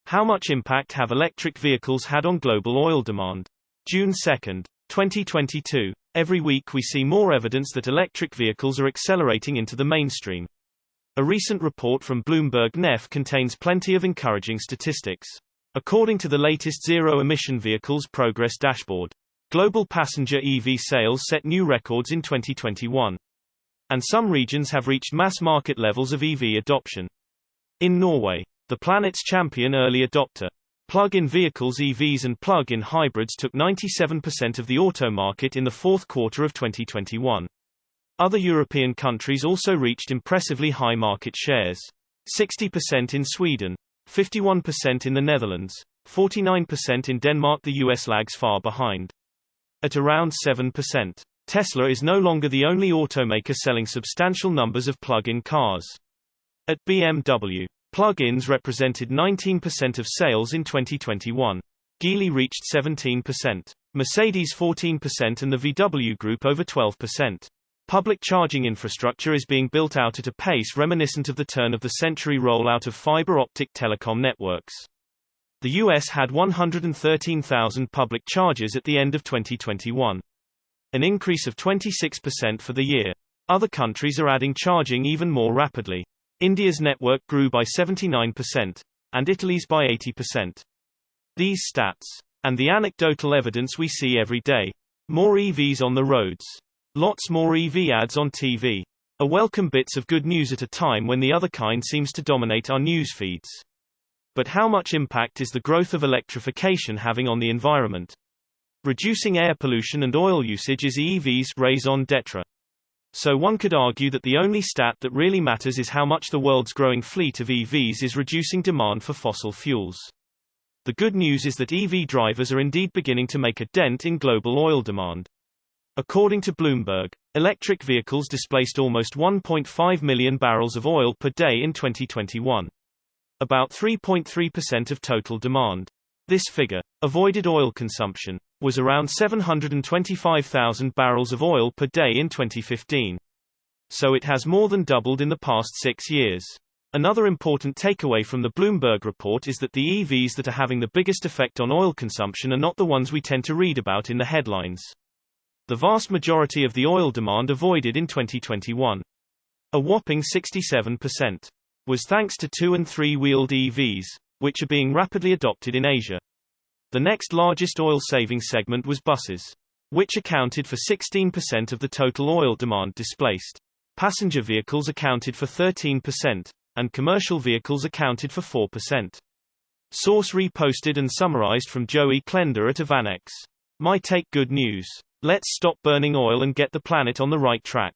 How much impact have electric vehicles had on global oil demand? June 2, 2022. Every week we see more evidence that electric vehicles are accelerating into the mainstream. A recent report from Bloomberg NEF contains plenty of encouraging statistics. According to the latest Zero-Emission Vehicles Progress Dashboard, global passenger EV sales set new records in 2021. And some regions have reached mass market levels of EV adoption. In Norway, the planet's champion early adopter, plug-in vehicles EVs and plug-in hybrids took 97% of the auto market in the fourth quarter of 2021. Other European countries also reached impressively high market shares. 60% in Sweden, 51% in the Netherlands, 49% in Denmark. The US lags far behind. At around 7%, Tesla is no longer the only automaker selling substantial numbers of plug-in cars. At BMW, plug-ins represented 19% of sales in 2021. Geely reached 17%, Mercedes 14% and the VW Group over 12%. Public charging infrastructure is being built out at a pace reminiscent of the turn-of-the-century rollout of fiber-optic telecom networks. The US had 113,000 public chargers at the end of 2021. An increase of 26% for the year. Other countries are adding charging even more rapidly. India's network grew by 79%, and Italy's by 80%. These stats, and the anecdotal evidence we see every day. More EVs on the roads. Lots more EV ads on TV. A welcome bits of good news at a time when the other kind seems to dominate our news feeds. But how much impact is the growth of electrification having on the environment? Reducing air pollution and oil usage is EV's raison d'etre. So one could argue that the only stat that really matters is how much the world's growing fleet of EVs is reducing demand for fossil fuels. The good news is that EV drivers are indeed beginning to make a dent in global oil demand. According to Bloomberg, electric vehicles displaced almost 1.5 million barrels of oil per day in 2021. About 3.3% of total demand. This figure, avoided oil consumption, was around 725,000 barrels of oil per day in 2015. So it has more than doubled in the past 6 years. Another important takeaway from the Bloomberg report is that the EVs that are having the biggest effect on oil consumption are not the ones we tend to read about in the headlines. The vast majority of the oil demand avoided in 2021, a whopping 67%, was thanks to 2- and 3-wheeled EVs, which are being rapidly adopted in Asia. The next largest oil-saving segment was buses, which accounted for 16% of the total oil demand displaced. Passenger vehicles accounted for 13%, and commercial vehicles accounted for 4%. Source reposted and summarized from Joey Klender at evannex. My take: good news. Let's stop burning oil and get the planet on the right track.